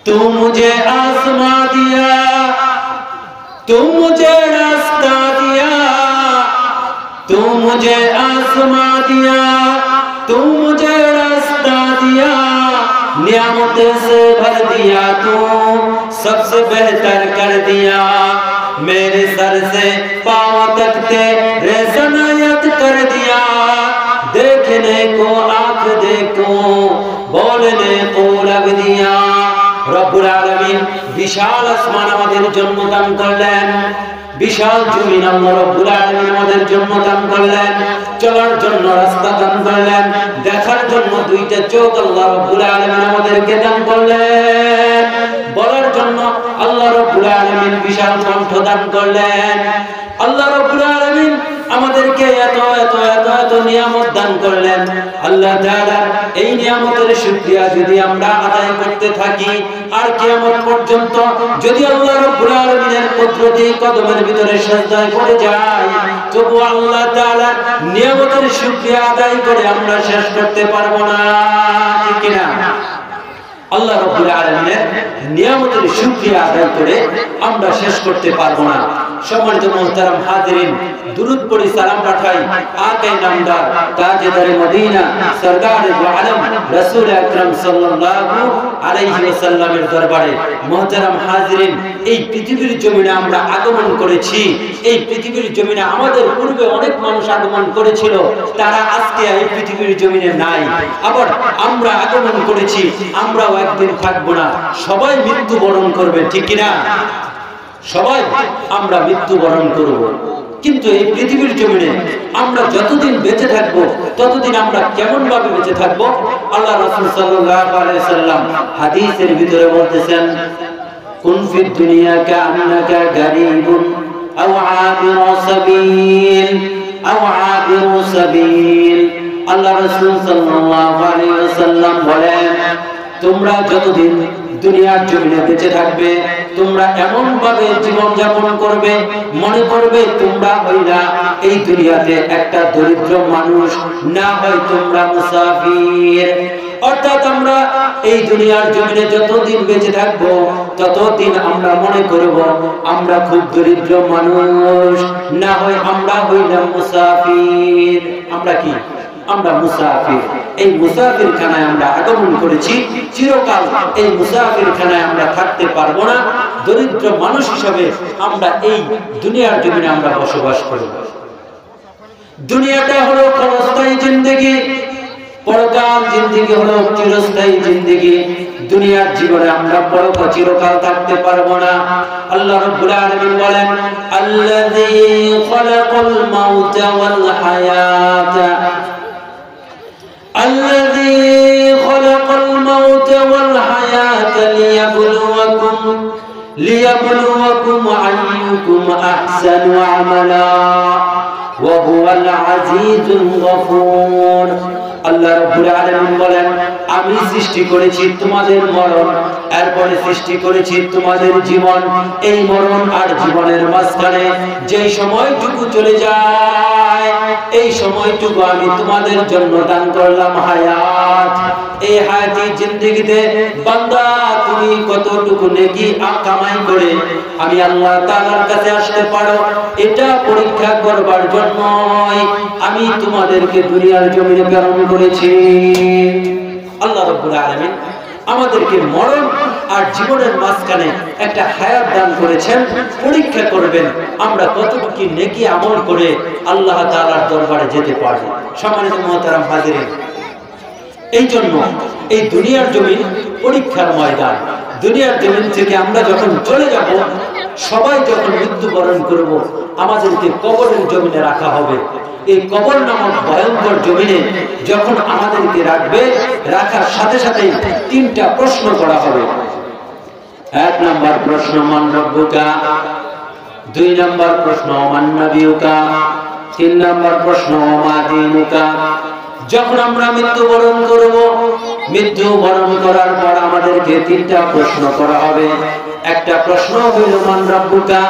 तू मुझे आसमां दिया, तू मुझे रास्ता दिया, तू मुझे आसमां दिया, तू मुझे रास्ता दिया, नियामतें से भर दिया, तू सबसे बेहतर कर दिया, मेरे सर से पांव तक तेरे सनायत कर दिया, देखने को आंख देखो, बोलने को लब दिया। रब्बुल आलामीन विशाल আসমান আমাদের জন্য দান করলেন, বিশাল জমিন আল্লাহ রব্বুল আলামিন আমাদের জন্য দান করলেন, চলার জন্য রাস্তা দান করলেন, দেখার জন্য দুইটা চোখ আল্লাহ রব্বুল আলামিন আমাদেরকে দান করলেন, বলার জন্য আল্লাহ রব্বুল আলামিন বিশাল কণ্ঠ দান করলেন। আল্লাহ রব্বুল আলামিন আমাদেরকে এত এত এত এত নিয়ামত দান করলেন। আল্লাহ তাআলা এই নিয়ামতের শুকরিয়া যদি আমরা আদায় করতে থাকি আর কিয়ামত পর্যন্ত যদি আল্লাহ রাব্বুল আলামিনের কুদরতি কদমের ভিতরে সিজদায় পড়ে যাই, তবু আল্লাহ তাআলা নিয়ামতের শুকরিয়া আদায় করে আমরা শেষ করতে পারবো না, ঠিক কি না? আল্লাহ রাব্বুল আলামিনের নিয়ামতের শুকরিয়া আদায় করে আমরা শেষ করতে পারবো না। সম্মানিত মুহতারাম হাজিরিন, দুরূদ পড়ি, সালাম পাঠাই আকে নামদার তাজদারে মদিনা সরদারে দু আলম রাসূল আকরাম সাল্লাল্লাহু আলাইহি ওয়াসাল্লামের দরবারে। মুহতারাম হাজিরিন, এই পৃথিবীর জমিনে আমরা আগমন করেছি, এই পৃথিবীর জমিনে আমাদের পূর্বে অনেক মানুষ আগমন করেছিল, তারা আজকে এই পৃথিবীর জমিনে নাই। আবার আমরা আগমন করেছি, আমরাও একদিন থাকবো না, সবাই মৃত্যুবরণ করবে, ঠিক কি না? সবাই আমরা মৃত্যুবরণ করব, কিন্তু এই পৃথিবীর জমিনে আমরা যতদিন বেঁচে থাকবো ততদিন আমরা কেমন ভাবে বেঁচে থাকবো? আল্লাহ রাসূল সাল্লাল্লাহু আলাইহি সাল্লাম হাদিসের ভিতরে বলতেছেন, কুন ফিদ দুনিয়া কাআন্নাকা গারিবুন আও আবিরু সাবিল আও আবিরু সাবিল। আল্লাহ রাসূল সাল্লাল্লাহু আলাইহি ওয়াসাল্লাম বলেন, তোমরা যতদিন দুনিয়ার জমিনে বেঁচে থাকবে তোমরা এমন ভাবে জীবন যাপন করবে মনে করবে তোমরা হইলা এই দুনিয়াতে একটা দরিদ্র মানুষ, না হয় তোমরা মুসাফির। অর্থাৎ আমরা এই দুনিয়ার জমিনে যতদিন বেঁচে থাকবো ততদিন আমরা মনে করব আমরা খুব দরিদ্র মানুষ, না হয় আমরা হইলাম মুসাফির। আমরা কি? আমরা মুসাফির। এই মুসাফির খানায় আমরা আগমন করেছি, চিরকাল এই মুসাফির খানায় আমরা থাকতে পারবো না। দরিদ্র মানুষ হিসাবে আমরা এই দুনিয়ার জমিনে আমরা বসবাস করব। দুনিয়াটা হলো ক্ষণস্থায়ী জিন্দেগি, পরকাল জিন্দেগি হলো চিরস্থায়ী জিন্দেগি। দুনিয়ার জীবনে আমরা চিরকাল থাকতে পারবো না। আল্লাহ রাব্বুল আলামিন বলেন, আল্লাযী খালাকাল মাউতা ওয়াল হায়াতা الذي خلق الموت والحياة ليبلوكم أيكم أحسن عملا وهو العزيز الغفور। আল্লাহ রাব্বুল আলামিন বলেন, আমি সৃষ্টি করেছি তোমাদের মরণ, এরপরে সৃষ্টি করেছি তোমাদের জীবন। এই মরণ আর জীবনের মাঝখানে যেই সময়টুকু চলে যায় এই সময়টুকু আমি তোমাদের জন্য দান করলাম হায়াত। এই হায়াতি জিন্দেগিতে বান্দা তুমি কতটুকু নেকি কামাই করে আমি আল্লাহ তাআলার কাছে আসতে পারো, এটা পরীক্ষা করবার জন্যই আমি তোমাদেরকে দুনিয়ার জমিনে প্রেরণ করেছি। আল্লাহ রাব্বুল আলামিন আমাদেরকে মরণ আর জীবনের মাঝখানে একটা হায়াত দান করেছেন, পরীক্ষা করবেন আমরা কতটুকু নেকি আমল করে আল্লাহ তাআলার দরবারে যেতে পারব। সম্মানিত মুহতারাম হাজিরিন, এই জন্য এই দুনিয়ার জমিন পরীক্ষার ময়দান। দুনিয়ার জমিন থেকে আমরা যখন চলে যাব, সবাই যখন মৃত্যুবরণ করব, আমাদেরকে কবরের জমিনে রাখা হবে। এই কবর নামক ভয়ঙ্কর জমিনে যখন আমাদেরকে রাখবে, রাখার সাথে সাথে তিনটা প্রশ্ন করা হবে। এক নম্বর প্রশ্ন, মান রব্বুকা। দুই নম্বর প্রশ্ন, মান নবিয়ুকা। তিন নম্বর প্রশ্ন, মা দীনুকা। যখন আমরা মৃত্যুবরণ করব, মৃত্যুবরণ করার পর আমাদেরকে তিনটা প্রশ্ন করা হবে। একটা প্রশ্ন হইল মান রব্বুকা,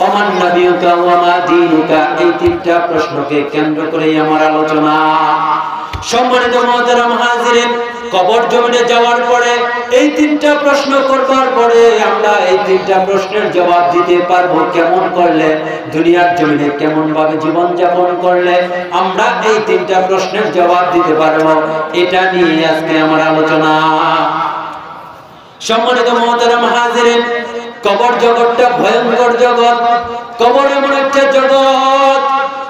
ওমান নবিয়ুকা, ওয়া মা দীনুকা। এই তিনটা প্রশ্নকে কেন্দ্র করেই আমার আলোচনা। সম্মানিত মুহতারাম হাজিরিন, কবর জমিনে যাওয়ার পরে এই তিনটা প্রশ্ন করবার পরে আমরা এই তিনটা প্রশ্নের জবাব দিতে পারবো কেমন করলে, দুনিয়ার জমিনে কেমন ভাবে জীবন যাপন করলে আমরা এই তিনটা প্রশ্নের জবাব দিতে পারবো। এটা নিয়ে আজকে আমার আলোচনা। সম্মানিত মুহতারাম হাজিরিন, কবর জগৎটা ভয়ঙ্কর জগৎ। কবর এমন একটা জগৎ,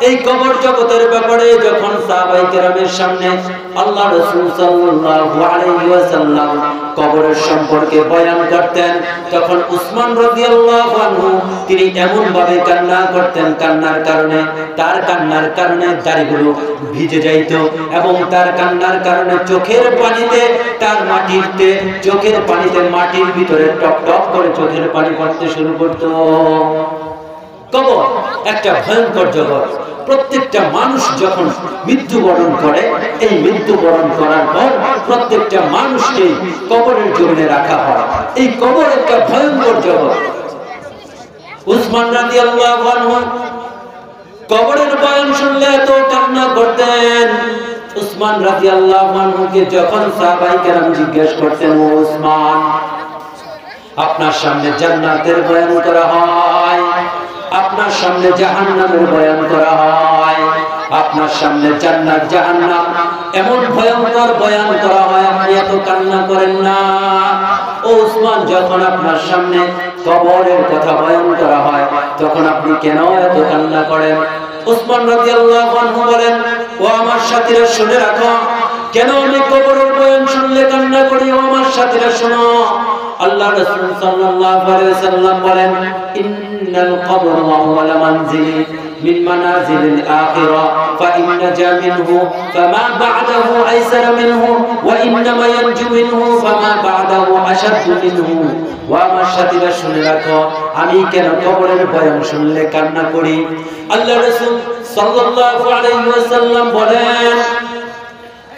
এই কবর জগতের ব্যাপারে যখন সাহাবায়ে কেরামের সামনে আল্লাহ রাসূল সাল্লাল্লাহু আলাইহি ওয়াসাল্লাম কবরের সম্পর্কে বয়ান করতেন, তখন উসমান রাদিয়াল্লাহু আনহু তিনি এমন ভাবে কান্না করতেন, কান্নার কারণে দাড়িগুলো ভিজে যাইত এবং তার কান্নার কারণে চোখের পানিতে মাটির ভিতরে টপ টপ করে চোখের পানি পড়তে শুরু করত। কবর একটা ভয়ঙ্কর জগৎ। প্রত্যেকটা মানুষ যখন মৃত্যুবরণ করে, এই মৃত্যুবরণ করার পর প্রত্যেকটা মানুষকে কবরের জমিনে রাখা হয়। এই কবর একটা ভয়ঙ্কর জগৎ। উসমান রাদিয়াল্লাহু আনহু কবরের বয়ান শুনলে এত কান্না করতেন। উসমান রাদিয়াল্লাহু আনহুকে যখন সাহাবায়ে কেরাম জিজ্ঞেস করতেন, ও উসমান, আপনার সামনে জান্নাতের বয়ান করা হয়, আপনার সামনে জাহান্নামের বয়ান করা হয়, আপনার সামনে জান্নাত জাহান্নাম এমন ভয়ঙ্কর বয়ান করা হয়, আপনি এত কান্না করেন না। ও উসমান, যখন আপনার সামনে কবরের কথা বয়ান করা হয় তখন আপনি কেন এত কান্না করেন? উসমান রাদিয়াল্লাহু আনহু বলেন, ও আমার সাথীরা শুনে রাখো, কেন আমি কবরের বয়ান শুনলে কান্না করি? ও আমার সাথীরা শোনো, আল্লাহ রাসূল সাল্লাল্লাহু আলাইহি ওয়াসাল্লাম বলেন, ইন্নাল কবর আউয়াল মানজিলি মিন মানাজিলিল আখিরা ফাইন নাজা মিনহু ফামা বা'দাহু আইসারা মিনহু ওয়া ইন্নামা ইয়ানজু মিনহু ফামা বা'দাহু আশাদ্দু মিনহু। ওয়া আমার সাথীরা শুনে রাখো, আমি কেন কবরের বয়ান শুনলে কান্না করি? আল্লাহ রাসূল সাল্লাল্লাহু আলাইহি ওয়াসাল্লাম বলেন,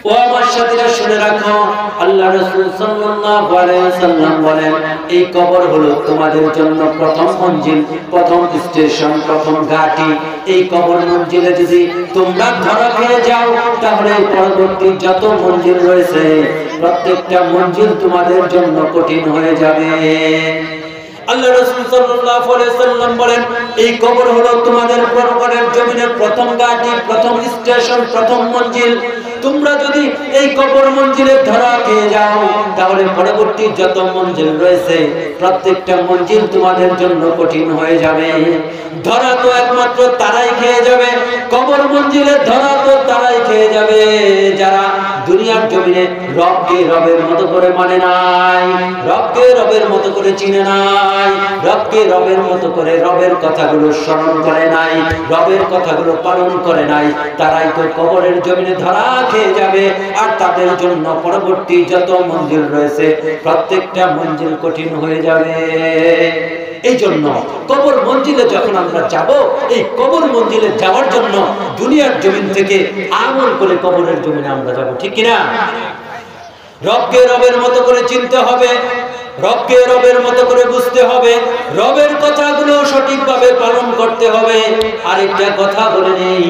ও আমার সাথীরা শুনে রাখো, আল্লাহ রাসূল সাল্লাল্লাহু আলাইহি ওয়াসাল্লাম বলেন, এই কবর হলো তোমাদের জন্য প্রথম মঞ্জিল, প্রথম স্টেশন, প্রথম ঘাঁটি। এই কবর মঞ্জিলে যদি তোমরা ধরা খেয়ে যাও তাহলে পরবর্তী যত মঞ্জিল রয়েছে প্রত্যেকটা মঞ্জিল তোমাদের জন্য কঠিন হয়ে যাবে। আল্লাহ রাসূল সাল্লাল্লাহু আলাইহি ওয়াসাল্লাম বলেন, এই কবর হলো তোমাদের পরকালের জমিনের প্রথম ঘাঁটি, প্রথম স্টেশন, প্রথম মঞ্জিল। তোমরা যদি এই কবর মঞ্জিলে ধরা খেয়ে যাও তাহলে পরবর্তী যত মঞ্জিল রয়েছে প্রত্যেকটা মঞ্জিল তোমাদের জন্য কঠিন হয়ে যাবে। ধরা তো একমাত্র তারাই খেয়ে যাবে, কবর মঞ্জিলে ধরা তো তারাই খেয়ে যাবে যারা দুনিয়ার জমিনে রবকে রবের মতো করে মানে নাই, রবকে রবের মতো করে চিনে নাই, রবকে রবের মতো করে রবের কথাগুলো স্মরণ করে নাই, রবের কথাগুলো পালন করে নাই। তারাই তো কবরের জমিনে ধরা খেয়ে যাবে, আর তাদের জন্য পরবর্তী যত মঞ্জিল রয়েছে প্রত্যেকটা মঞ্জিল কঠিন হয়ে যাবে। এই জন্য কবর মঞ্জিলে যখন আমরা যাব, এই কবর মঞ্জিলে যাওয়ার জন্য দুনিয়ার জমিন থেকে আমল করে কবরের জমিনে আমরা যাব, ঠিক কিনা? রবকে রবের মতো করে চিনতে হবে, রবকে রবের মতো করে বুঝতে হবে, রবের কথাগুলো সঠিকভাবে পালন করতে হবে। আরেকটা কথা বলে নেই,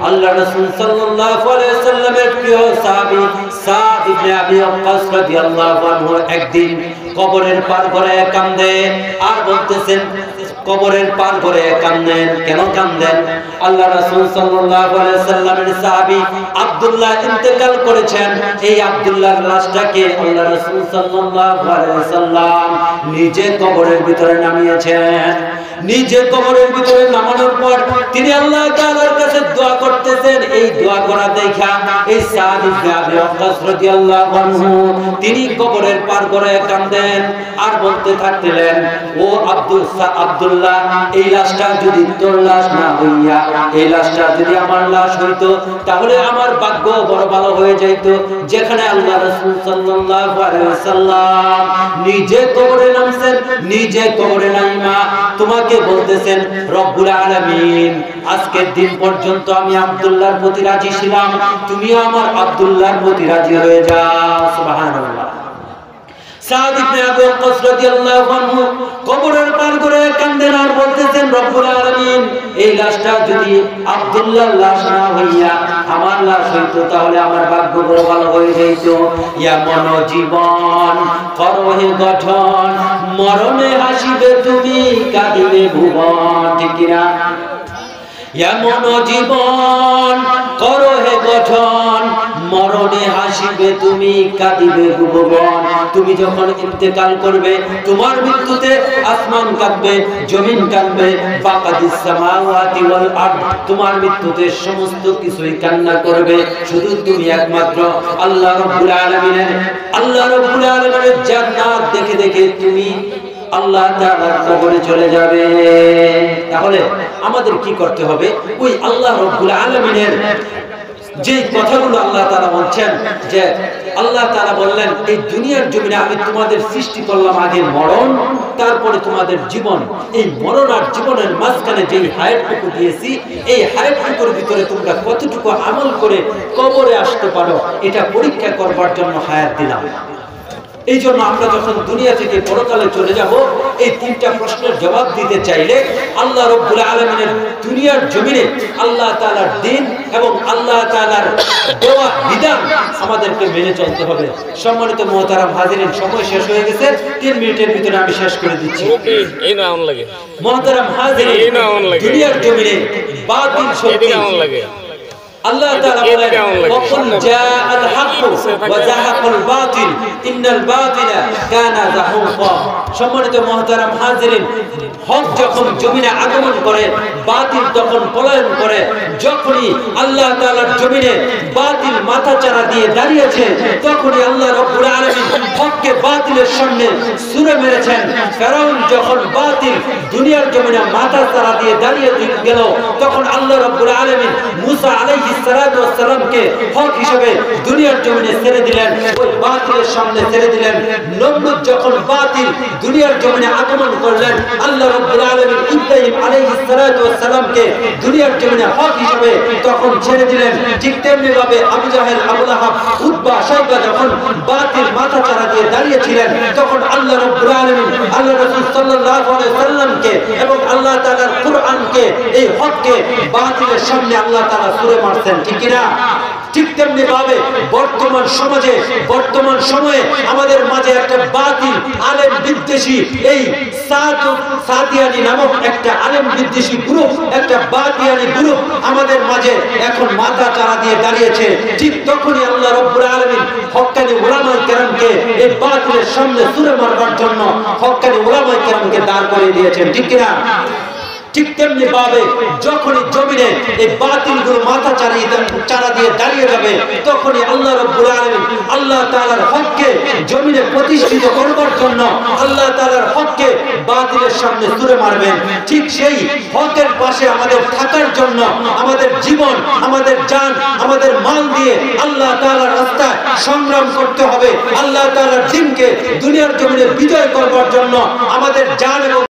আল্লাহ রাসূল সাল্লাল্লাহু আলাইহি ওয়াসাল্লামের প্রিয় সাহাবী সাদ ইবনে আবি ওয়াক্কাস রাদিয়াল্লাহু আনহু একদিন কবরের পার করে কাঁদেন আর বলতেছেন, কবরের পার করে কাঁদেন, কেন কাঁদেন? আল্লাহ রাসূল সাল্লাল্লাহু আলাইহি ওয়াসাল্লামের সাহাবী আব্দুল্লাহ ইন্তেকাল করেছেন। এই আব্দুল্লাহর লাশটাকে আল্লাহ রাসূল সাল্লাল্লাহু আলাইহি ওয়াসাল্লাম নিজে কবরের ভিতরে নামিয়েছেন। নিজে কবরের ভিতরে নামানোর পর তিনি আল্লাহ তাআলার কাছে দোয়া করতেছেন। এই দোয়া করা দেখা এই সাদ ইবনে আবি ওয়াক্কাস রাদিয়াল্লাহু আনহু তিনি কবরের পার করে কাঁদেন আর বলতে থাকলেন, ও আব্দুল্লাহ, এই লাশটা যদি তোর লাশ না হইয়া এই লাশটা যদি আমার লাশ হইতো তাহলে আমার ভাগ্য বড় ভালো হয়ে যাইত। যেখানে আল্লাহ রাসূল সাল্লাল্লাহু আলাইহি ওয়াসাল্লাম নিজে কবরে নামছেন, নিজে কবরে নাইমা তোমাকে বলতেছেন, রব্বুল আলামিন, আজকের দিন পর্যন্ত আমি আব্দুল্লাহর প্রতি রাজি ছিলাম, তুমিও আমার আব্দুল্লাহর প্রতি রাজি হয়ে যাও। সুবহানাল্লাহ। সাদ ইবনে আবু ওয়াক্কাস রাদিয়াল্লাহু আনহু কবরের পার করে কান্দেন আর বলতেছেন রব্বুল আলামিন এই লাশটা যদি আব্দুল্লাহর লাশ না হইয়া আমার লাশ হইতো তাহলে আমার ভাগ্য বড় ভালো হয়ে যেত। এমন জীবন করো হে গঠন, মরণে হাসিবে তুমি কাঁদিবে ভুবন। ঠিক কিনা? এমন জীবন করো হে গঠন, মরণে হাসিবে তুমি কাঁদিবে ভুবন। তুমি যখন ইন্তেকাল করবে তোমার মৃত্যুতে আসমান কাঁদবে, জমিন কাঁদবে, ফাকাদিস সামাওয়াতি ওয়াল আরদ, তোমার মৃত্যুতে সমস্ত কিছুই কান্না করবে। শুধু তুমি একমাত্র আল্লাহ রাব্বুল আলামিনের জান্নাত দেখে দেখে তুমি আল্লাহ তাআলার কবরে চলে যাবে। তাহলে আমাদের কি করতে হবে? ওই আল্লাহ রাব্বুল আলামিনের যে কথাগুলো আল্লাহ তাআলা বলছেন, যে আল্লাহ তাআলা বললেন এই দুনিয়ার জমিনে আমি তোমাদের সৃষ্টি করলাম আগে মরণ, তারপরে তোমাদের জীবন। এই মরণ আর জীবনের মাঝখানে যেই হায়াতটুকু দিয়েছি, এই হায়াতটুকুর ভিতরে তোমরা কতটুকু আমল করে কবরে আসতে পারো এটা পরীক্ষা করবার জন্য হায়াত দিলাম। এই জন্য আমরা যখন দুনিয়া থেকে পরকালে চলে যাব, এই তিনটা প্রশ্নের জবাব দিতে চাইলে আল্লাহ রাব্বুল আলামিনের দুনিয়ার জমিনে আল্লাহ তাআলার দ্বীন এবং আল্লাহ তাআলার দেওয়া বিধান আমাদেরকে মেনে চলতে হবে। সম্মানিত মুহতারাম হাজিরিন, সময় শেষ হয়ে গেছে, 3 মিনিটের ভিতরে আমি শেষ করে দিচ্ছি। এই না অন লাগে মুহতারাম হাজিরিন, দুনিয়ার জমিনে বাতিল শক্তি আল্লাহ তাআলা বলেন ওয়াকুল জাআল হাক্কু ওয়া যাহাকাল বাতিল ইন্নাল বাতিলা কানা যাহুকা। সম্মানিত মুহতারাম হাজিরিন, হক যখন জমিনে আগমন করে বাতিল তখন পলায়ন করে। যখনই আল্লাহ তাআলার জমিনে বাতিল মাথাচাড়া দিয়ে দাঁড়িয়েছে তখনই আল্লাহ রাব্বুল আলামিন হককে বাতিলের সামনে ছুঁড়ে মেরেছেন। ফেরাউন যখন বাতিল দুনিয়ার জমিনে মাথাচাড়া দিয়ে দাঁড়িয়ে গেল তখন আল্লাহ রাব্বুল আলামিন মুসা আলাইহিস সালাতু ওয়াস সালামকে হক হিসেবে দুনিয়ার জমিনে ছেড়ে দিলেন, ওই বাতিলের সামনে ছেড়ে দিলেন। নমরুদ যখন বাতিল দুনিয়ার জমিনে আগমন করলেন আল্লাহ রাব্বুল আলামিন ইব্রাহিম আলাইহিস সালাতু ওয়াস সালামকে দুনিয়ার জমিনে হক হিসেবে তখন ছেড়ে দিলেন। ঠিক তেমনি ভাবে আবু জাহেল, আবু লাহাব, উতবা, শাইবা যখন বাতিল মাথাচাড়া দিয়ে দাঁড়িয়েছিলেন তখন আল্লাহ রাব্বুল আলামিন আল্লাহ রাসূল সাল্লাল্লাহু আলাইহি সাল্লামকে এবং আল্লাহ তাআলার কুরআনকে, এই হককে বাতিলের সামনে আল্লাহ তাআলা ছুঁড়ে মারছেন। ঠিক কি না? ঠিক তেমনি ভাবে বর্তমান সমাজে, বর্তমান সময়ে আমাদের মাঝে একটা বাতিল আলেম বিদ্বেষী, এই সাদিয়ানি নামক একটা আলেম বিদ্বেষী গ্রুপ, একটা বাতিয়ানি গ্রুপ আমাদের মাঝে এখন মাথা চাড়া দিয়ে দাঁড়িয়েছে। ঠিক তখনই আল্লাহ রাব্বুল আলামিন হক্কানি উলামায়ে কেরামকে এই বাতিলের সামনে ছুঁড়ে মারবার জন্য হক্কানি উলামায়ে কেরামকে দাঁড় করিয়ে দিয়েছেন। ঠিক কি না? ঠিক তেমনি ভাবে যখনই জমিনে এই বাতিলগুলো মাথা চাড়া দিয়ে দাঁড়িয়ে যাবে তখনই আল্লাহ রাব্বুল আলামিন আল্লাহ তাআলার হককে জমিনে প্রতিষ্ঠিত করবার জন্য আল্লাহ তাআলার হককে বাতিলের সামনে ছুঁড়ে মারবেন। ঠিক সেই হকের পাশে আমাদের থাকার জন্য আমাদের জীবন, আমাদের জান, আমাদের মাল দিয়ে আল্লাহ তাআলার রাস্তায় সংগ্রাম করতে হবে। আল্লাহ তাআলার দ্বীনকে দুনিয়ার জমিনে বিজয় করবার জন্য আমাদের জান এবং